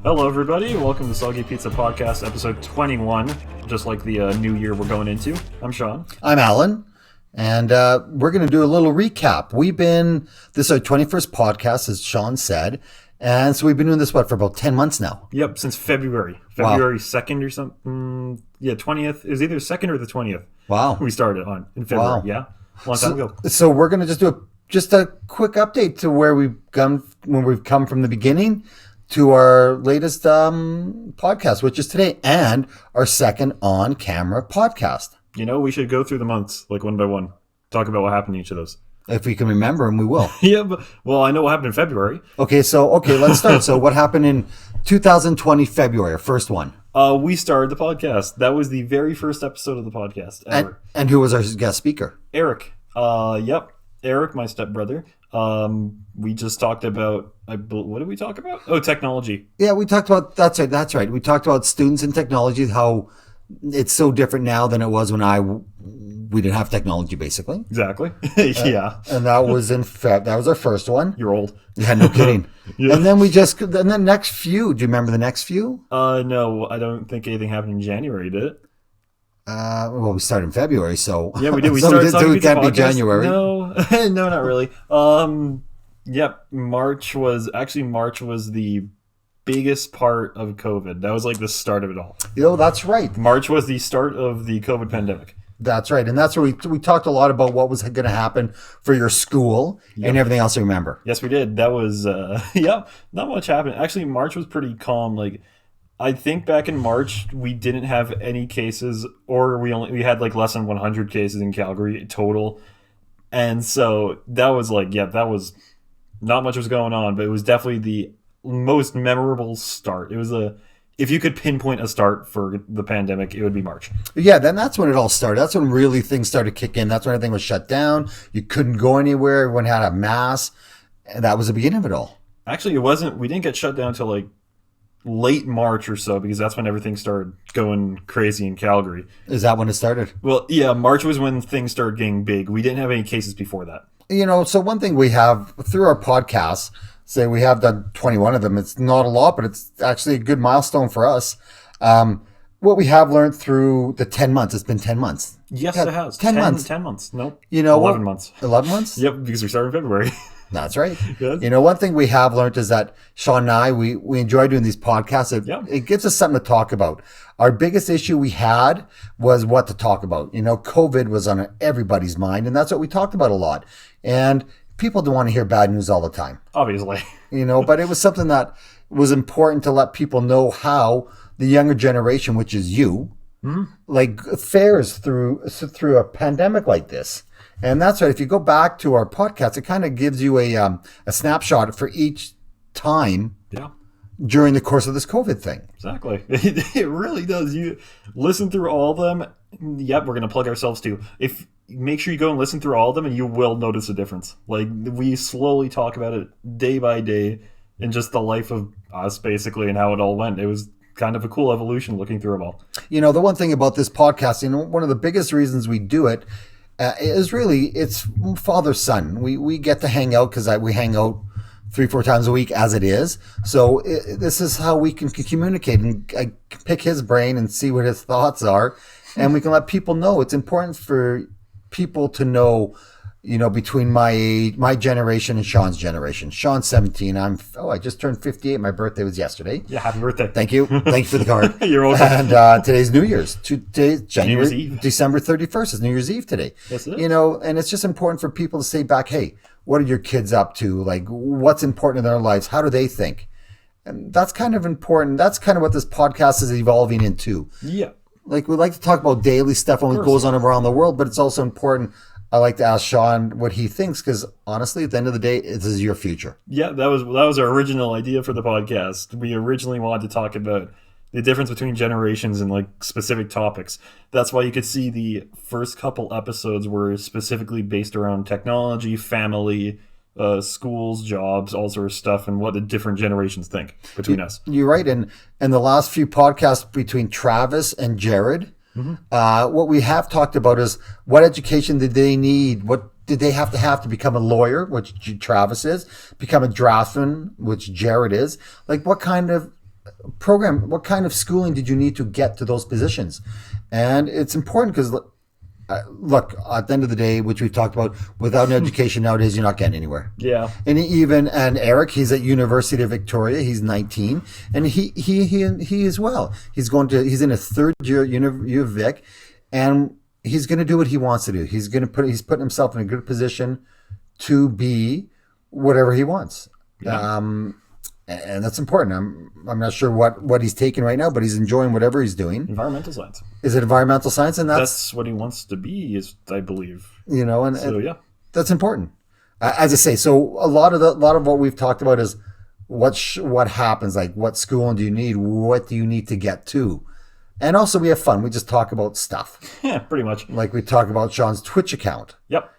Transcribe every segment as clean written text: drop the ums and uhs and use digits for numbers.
Hello, everybody. Welcome to Soggy Pizza Podcast, episode 21. Just like the new year we're going into. I'm Sean. I'm Allan, and we're going to do a little recap. This is our 21st podcast, as Sean said, and so we've been doing this, for about 10 months now? Yep, since February. February 2nd or something. 20th. It was either 2nd or the 20th. Wow. We started in February, yeah. Long time ago. So we're going to just do a quick update to where we've come from the beginning to our latest podcast, which is today, and our second on-camera podcast. You know, we should go through the months, like one by one. Talk about what happened in each of those. If we can remember, and we will. Yeah, well, I know what happened in February. Okay, let's start. So what happened in 2020 February, our first one? We started the podcast. That was the very first episode of the podcast ever. And who was our guest speaker? Eric. Eric, my stepbrother. We just talked about, what did we talk about? Oh, technology. Yeah, we talked about, that's right. We talked about students and technology, how it's so different now than it was when we didn't have technology, basically. Exactly. Yeah. And that was that was our first one. You're old. Yeah, no kidding. Yeah. And then the next few, do you remember the next few? No, I don't think anything happened in January, did it? Well, we started in February, so yeah, we did. We started. So it can't be January. No, no, not really. Yep. March was the biggest part of COVID. That was like the start of it all. That's right. March was the start of the COVID pandemic. That's right, and that's where we talked a lot about what was going to happen for your school and everything else. I remember. Yes, we did. That was not much happened. Actually, March was pretty calm. Like, I think back in March, we didn't have any cases, or we had like less than 100 cases in Calgary total. And so that was that was not much was going on, but it was definitely the most memorable start. It was if you could pinpoint a start for the pandemic, it would be March. Yeah, then that's when it all started. That's when really things started kicking in. That's when everything was shut down. You couldn't go anywhere. Everyone had a mask. And that was the beginning of it all. Actually, it wasn't. We didn't get shut down until like late March or so, because that's when everything started going crazy in Calgary. Is that when it started? Well, yeah, March was when things started getting big. We didn't have any cases before that. So one thing we have through our podcasts, say we have done 21 of them. It's not a lot, but it's actually a good milestone for us. What we have learned through the 10 months, it's been 10 months. Yes, it has. 10 months. 10 months. Nope. 11 months. 11 months? Yep, because we started in February. That's right. Yes. One thing we have learned is that Sean and I, we enjoy doing these podcasts. It gives us something to talk about. Our biggest issue we had was what to talk about. COVID was on everybody's mind, and that's what we talked about a lot. And people don't want to hear bad news all the time. Obviously. But it was something that was important to let people know how the younger generation, which is you, fares through a pandemic like this. And that's right. If you go back to our podcast, it kind of gives you a snapshot for each time during the course of this COVID thing. Exactly. It really does. You listen through all of them. Yep, we're going to plug ourselves too. Make sure you go and listen through all of them, and you will notice a difference. Like, we slowly talk about it day by day in just the life of us, basically, and how it all went. It was kind of a cool evolution looking through them all. The one thing about this podcast, one of the biggest reasons we do it is really, it's father-son. We get to hang out because we hang out 3-4 times a week as it is. So this is how we can communicate, and I pick his brain and see what his thoughts are, and we can let people know. It's important for people to know, between my generation and Sean's generation. Sean's 17. I just turned 58. My birthday was yesterday. Yeah, happy birthday. Thank you. Thank you for the card. You're welcome. And today's New Year's. Today's New Year's Eve. December 31st is New Year's Eve today. Yes, it is. And it's just important for people to say back, hey, what are your kids up to? Like, what's important in their lives? How do they think? And that's kind of important. That's kind of what this podcast is evolving into. Yeah. Like, we like to talk about daily stuff when it goes on around the world, but it's also important. I like to ask Sean what he thinks, because honestly, at the end of the day, this is your future. Yeah, that was our original idea for the podcast. We originally wanted to talk about the difference between generations and like specific topics. That's why you could see the first couple episodes were specifically based around technology, family, schools, jobs, all sort of stuff, and what the different generations think between us. You're right. And the last few podcasts between Travis and Jared, what we have talked about is what education did they need? What did they have to become a lawyer, which Travis is, become a draftsman, which Jared is? Like, what kind of program, what kind of schooling did you need to get to those positions? And it's important because look, at the end of the day, which we've talked about, without an education nowadays, you're not getting anywhere. Yeah. And Eric, he's at University of Victoria. He's 19, and he as well. He's in a third year at U of Vic, and he's going to do what he wants to do. He's putting himself in a good position to be whatever he wants. Yeah. And that's important. I'm not sure what he's taking right now, but he's enjoying whatever he's doing. Environmental science. Is it environmental science? And that's what he wants to be, is I believe. And that's important. As I say, so a lot of what we've talked about is what happens, like what schooling do you need, what do you need to get to, and also we have fun. We just talk about stuff. Yeah, pretty much. Like we talk about Sean's Twitch account. Yep.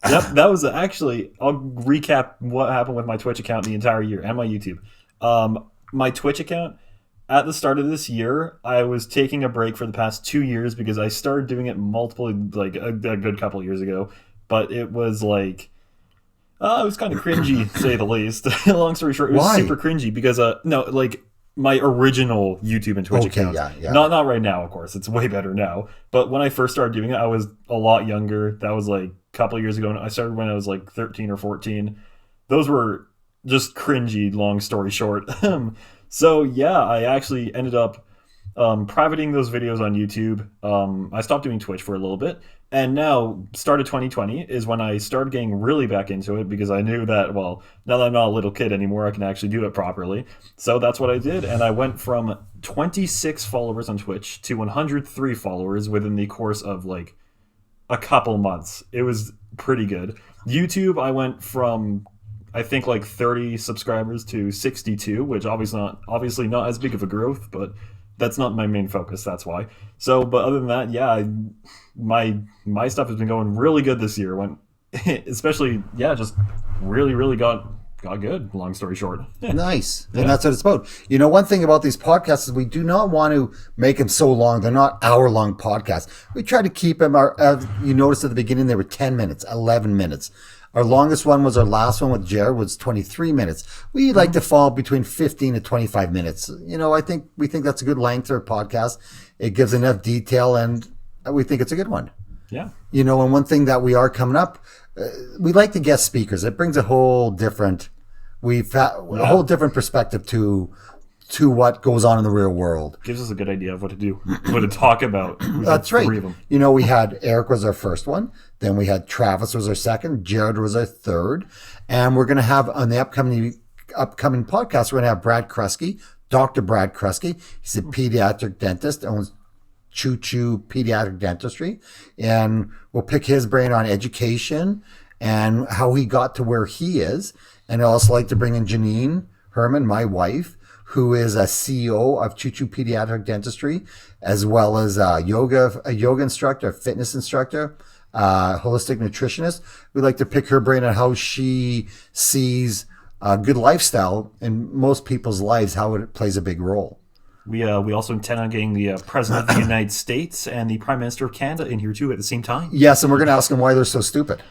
Yep, that was actually, I'll recap what happened with my Twitch account the entire year and my YouTube. My Twitch account, at the start of this year, I was taking a break for the past 2 years because I started doing it multiple, like a good couple of years ago. But it was like, it was kind of cringy, to say the least. Long story short, it was super cringy because, my original YouTube and Twitch account. Yeah. Not right now, of course. It's way better now. But when I first started doing it, I was a lot younger. That was like a couple of years ago. I started when I was like 13 or 14. Those were just cringy, long story short. So yeah, I actually ended up privating those videos on YouTube. I stopped doing Twitch for a little bit. And now, start of 2020 is when I started getting really back into it because I knew that, well, now that I'm not a little kid anymore, I can actually do it properly. So that's what I did. And I went from 26 followers on Twitch to 103 followers within the course of like a couple months. It was pretty good. YouTube, I went from, I think, like 30 subscribers to 62, which obviously not as big of a growth, but that's not my main focus. That's why. So, but other than that, yeah, my stuff has been going really good this year. Especially, just really got good. Long story short. Nice. And that's what it's about. One thing about these podcasts is we do not want to make them so long. They're not hour-long podcasts. We try to keep them. You noticed at the beginning they were 10 minutes, 11 minutes. Our longest one was our last one with Jared, was 23 minutes. We like to fall between 15 to 25 minutes. We think that's a good length for a podcast. It gives enough detail, and we think it's a good one. Yeah. And one thing that we are coming up, we like the guest speakers. It brings a whole different, a whole different perspective to what goes on in the real world. Gives us a good idea of what to do, what to talk about. That's right. Three of them. We had Eric was our first one. Then we had Travis was our second. Jared was our third. And we're going to have on the upcoming podcast, we're going to have Brad Krusky, Dr. Brad Krusky. He's a pediatric dentist, owns Choo Choo Pediatric Dentistry. And we'll pick his brain on education and how he got to where he is. And I'd also like to bring in Janine Herman, my wife, who is a CEO of Choo Choo Pediatric Dentistry, as well as a yoga instructor, a fitness instructor, holistic nutritionist. We'd like to pick her brain on how she sees a good lifestyle in most people's lives, how it plays a big role. We also intend on getting the President of the United States and the Prime Minister of Canada in here too at the same time. Yes, and we're going to ask them why they're so stupid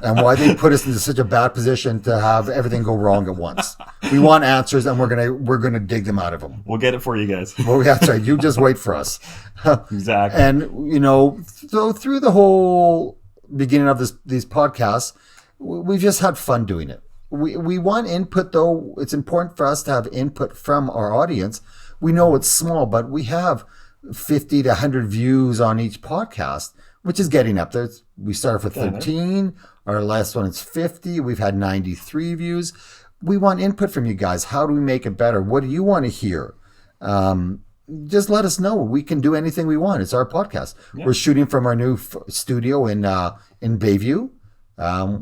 and why they put us into such a bad position to have everything go wrong at once. We want answers, and we're gonna dig them out of them. We'll get it for you guys. Well, that's right. You just wait for us. Exactly. And so through the whole beginning of these podcasts, we've just had fun doing it. We want input, though. It's important for us to have input from our audience. We know it's small, but we have 50 to 100 views on each podcast, which is getting up there. We started with 13. Our last one is 50. We've had 93 views. We want input from you guys. How do we make it better? What do you want to hear? Just let us know. We can do anything we want. It's our podcast. Yeah. We're shooting from our new studio in Bayview.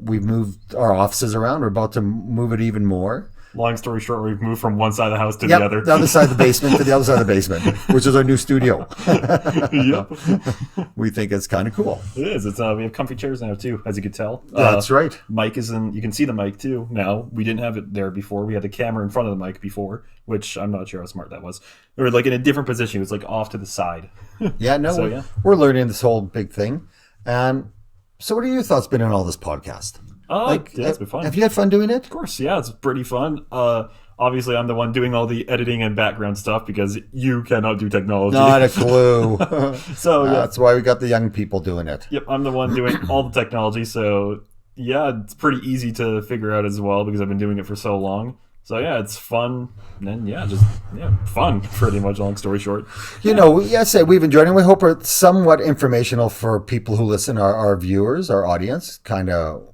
We've moved our offices around. We're about to move it even more. Long story short, we've moved from one side of the house to the other. The other side of the basement to the other side of the basement, which is our new studio. Yep. We think it's kind of cool. It is. It's we have comfy chairs now too, as you can tell. That's right. Mic is in. You can see the mic too now. We didn't have it there before. We had the camera in front of the mic before, which I'm not sure how smart that was. We were like in a different position. It was like off to the side. We're learning this whole big thing. And so what are your thoughts been on all this podcast? Yeah, it's been fun. Have you had fun doing it? Of course, yeah, it's pretty fun. Obviously, I'm the one doing all the editing and background stuff because you cannot do technology. Not a clue. So yeah, That's why we got the young people doing it. yep, I'm the one doing all the technology. So yeah, it's pretty easy to figure out as well because I've been doing it for so long. So yeah, it's fun. And yeah, just fun. Pretty much. Long story short. Yes, we've enjoyed it. We hope it's somewhat informational for people who listen, our viewers, our audience. Kind of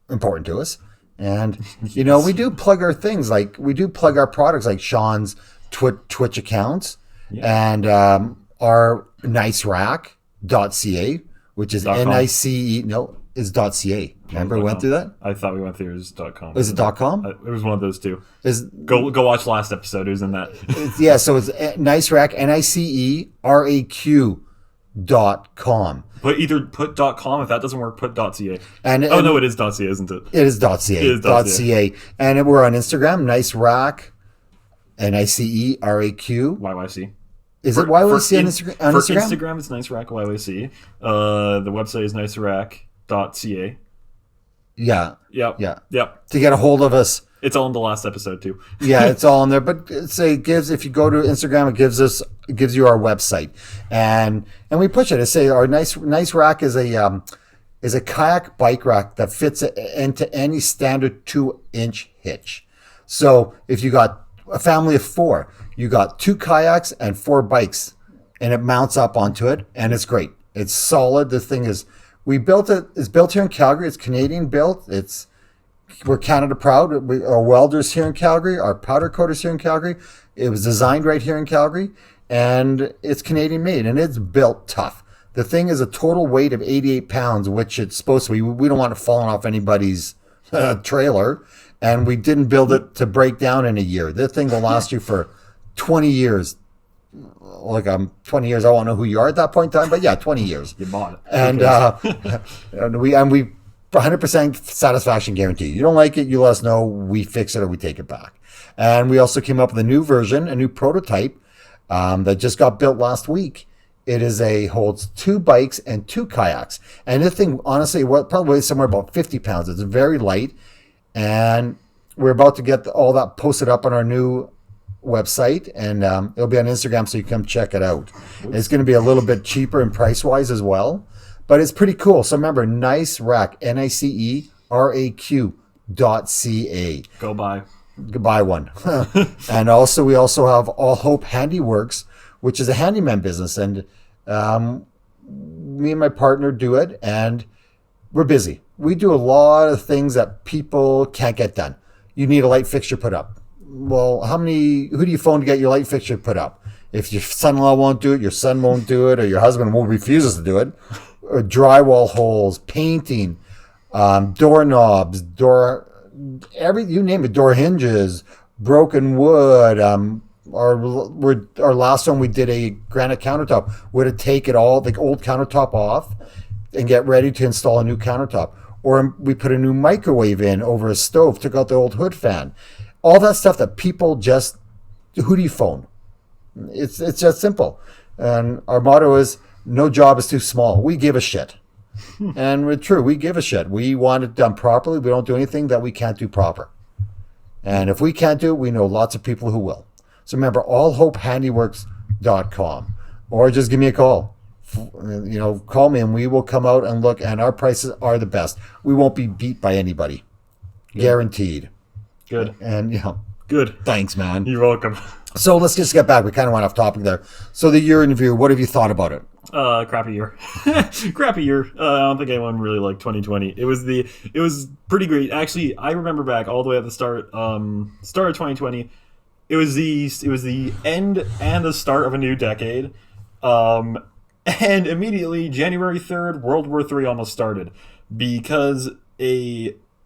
important to us. And, we do plug our things. Like, we do plug our products, like Sean's Twitch accounts and our nicerack.ca, which is N-I-C-E. No, is .ca. Remember we went through that? I thought we went through it as .com. Is it .com? It was one of those two. Go watch last episode. It was in that. So it's Nicerack, Nicerack.com. Put .com. If that doesn't work, put .ca. No, it is .ca, isn't it? It is .ca. It is .ca. And we're on Instagram, Nicerack, Niceraq. YYC. Is it YYC on Instagram? For Instagram, it's Nicerack YYC. The website is nicerack.ca. Yeah. Yep. To get a hold of us. It's all in the last episode too. Yeah, it's all in there. But if you go to Instagram, it gives you our website, and we push it. Our nice rack is a kayak bike rack that fits into any standard 2-inch hitch. So if you got a family of 4, you got 2 kayaks and 4 bikes, and it mounts up onto it, and it's great. It's solid. The thing is, we built it. It's built here in Calgary. It's Canadian built. We're Canada proud. Our welders here in Calgary, our powder coaters here in Calgary. It was designed right here in Calgary, and it's Canadian made, and it's built tough. The thing is a total weight of 88 pounds, which it's supposed to be. We don't want it falling off anybody's trailer, and we didn't build it to break down in a year. This thing will last you for 20 years. Like 20 years. I don't know who you are at that point in time, but yeah, 20 years. You bought it. And we 100% satisfaction guarantee. You don't like it, you let us know. We fix it or we take it back. And we also came up with a new version, a new prototype that just got built last week. It holds 2 bikes and 2 kayaks. And this thing, honestly, probably weighs somewhere about 50 pounds. It's very light. And we're about to get all that posted up on our new website, and it'll be on Instagram, so you can come check it out. It's going to be a little bit cheaper in price-wise as well. But it's pretty cool. So remember, Nicerack, Niceraq.ca. Go buy. Buy one. And also, we also have All Hope Handiworks, which is a handyman business. And me and my partner do it, and we're busy. We do a lot of things that people can't get done. You need a light fixture put up. Well, who do you phone to get your light fixture put up? If your son-in-law won't do it, your son won't do it, or your husband refuses to do it. Or drywall holes, painting, doorknobs, you name it, door hinges, broken wood. Our last one we did a granite countertop. We had to take the old countertop off and get ready to install a new countertop. Or we put a new microwave in over a stove, took out the old hood fan. All that stuff that people who do you phone? It's just simple. And our motto is, no job is too small. We give a shit. And we're true. We give a shit. We want it done properly. We don't do anything that we can't do proper. And if we can't do it, we know lots of people who will. So remember, allhopehandiworks.com. Or just give me a call. Call me and we will come out and look. And our prices are the best. We won't be beat by anybody. Good. Guaranteed. Good. And, good. Thanks, man. You're welcome. So let's just get back. We kind of went off topic there. So the year in review, what have you thought about it? Crappy year. Crappy year. I don't think anyone really liked 2020. It was pretty great. Actually, I remember back all the way at the start of 2020. It was the end and the start of a new decade. And immediately, January 3rd, World War III almost started. Because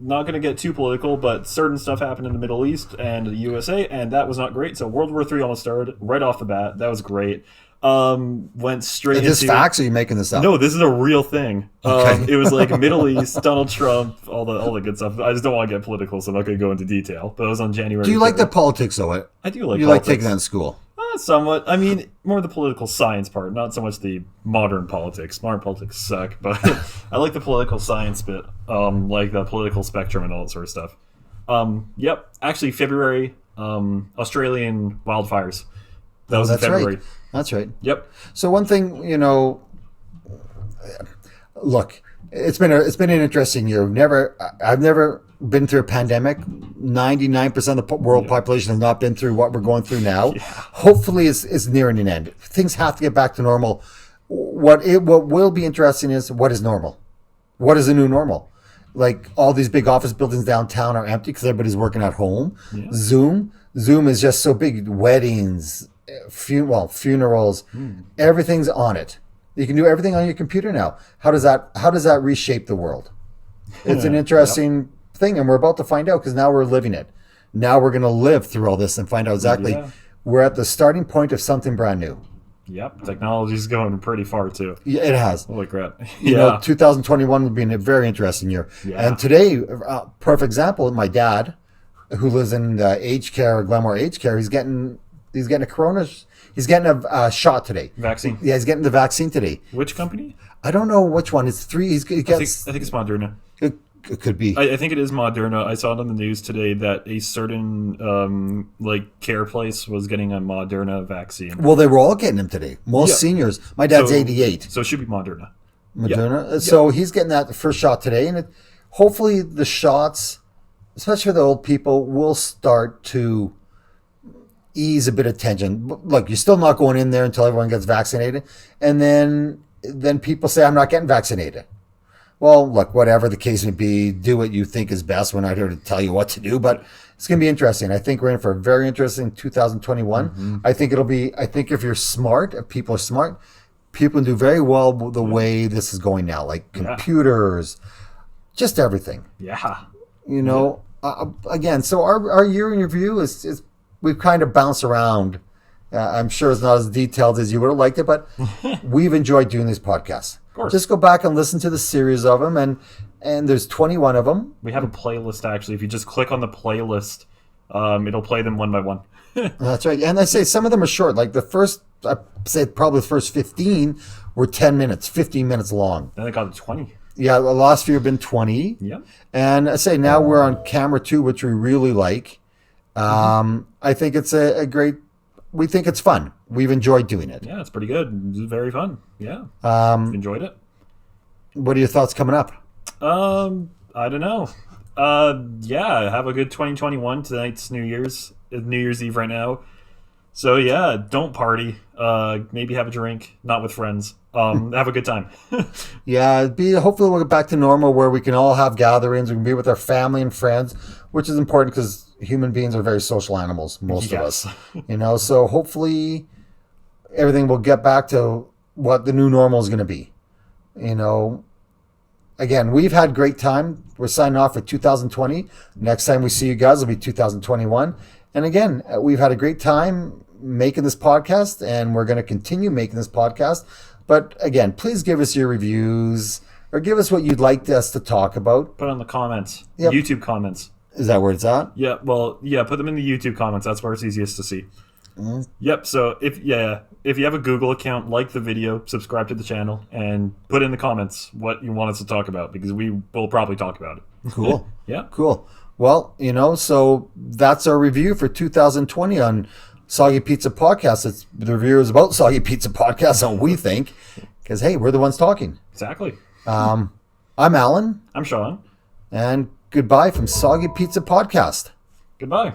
not going to get too political, but certain stuff happened in the Middle East and the USA, and that was not great. So World War III almost started right off the bat. That was great. Went straight into... Is this facts, or are you making this up? No, this is a real thing. Okay. It was like Middle East, Donald Trump, all the good stuff. I just don't want to get political, so I'm not going to go into detail. But it was on January 3rd. Do you like the politics, though? I do like you politics. You like taking that in school? Somewhat. I mean, more the political science part, not so much the modern politics. Modern politics suck, but I like the political science bit, like the political spectrum and all that sort of stuff. Yep. Actually, February Australian wildfires. That Oh, was in that's right. February. That's right. Yep. So one thing, look, it's been an interesting year. I've never been through a pandemic. 99% of the world population has not been through what we're going through now. Hopefully, it's nearing an end. Things have to get back to normal. What will be interesting is what is normal. What is the new normal? Like all these big office buildings downtown are empty because everybody's working at home. Yeah. Zoom is just so big. Weddings, funerals, everything's on it. You can do everything on your computer now. How does that reshape the world? It's an interesting thing, and we're about to find out because now we're living it. Now we're going to live through all this and find out exactly. Yeah. We're at the starting point of something brand new. Yep. Technology's going pretty far too. Yeah, it has. Holy crap. You know, 2021 will be a very interesting year. Yeah. And today, perfect example, my dad, who lives in aged care, Glenmore aged care, he's getting a corona. He's getting a shot today. Vaccine. Yeah, he's getting the vaccine today. Which company? I don't know which one. It's three. He gets. I think it's Moderna. It could be. I think it is Moderna. I saw it on the news today that a certain care place was getting a Moderna vaccine. Well, they were all getting them today. Most seniors. My dad's 88. So it should be Moderna. Moderna. So he's getting that first shot today, and hopefully the shots, especially for the old people, will start to ease a bit of tension. Look, you're still not going in there until everyone gets vaccinated, and then people say, "I'm not getting vaccinated." Well, look, whatever the case may be, do what you think is best. We're not here to tell you what to do, but it's going to be interesting. I think we're in for a very interesting 2021. Mm-hmm. I think if you're smart, if people are smart, people can do very well with the way this is going now, like computers, just everything. Yeah. Again, so our year in review is we've kind of bounced around. I'm sure it's not as detailed as you would have liked it, but we've enjoyed doing these podcasts. Of course. Just go back and listen to the series of them, and there's 21 of them. We have a playlist, actually. If you just click on the playlist, it'll play them one by one. That's right. And I say some of them are short. Like I'd say probably the first 15 were 10 minutes, 15 minutes long. Then it got to 20. Yeah, the last few have been 20. Yep. And I say now we're on camera 2, which we really like. I think it's we think it's fun. We've enjoyed doing it. Yeah, it's pretty good. It's very fun. Yeah. Enjoyed it. What are your thoughts coming up? I don't know. Have a good 2021. Tonight's New Year's Eve right now. So yeah, don't party. Maybe have a drink, not with friends. Have a good time. Yeah, hopefully we'll get back to normal where we can all have gatherings. We can be with our family and friends, which is important because human beings are very social animals, most of us. So hopefully everything will get back to what the new normal is going to be. Again, we've had great time. We're signing off for 2020. Next time we see you guys will be 2021. And again, we've had a great time making this podcast, and we're going to continue making this podcast. But again, please give us your reviews or give us what you'd like us to talk about. Put on the comments. Yep. YouTube comments. Is that where it's at? Yeah, put them in the YouTube comments. That's where it's easiest to see. Mm-hmm. Yep, so if you have a Google account, like the video, subscribe to the channel, and put in the comments what you want us to talk about, because we will probably talk about it. Cool. Yeah. Cool. Well, so that's our review for 2020 on Soggy Pizza Podcast. The review is about Soggy Pizza Podcast, and we think, because, hey, we're the ones talking. Exactly. I'm Allan. I'm Sean. And goodbye from Soggy Pizza Podcast. Goodbye.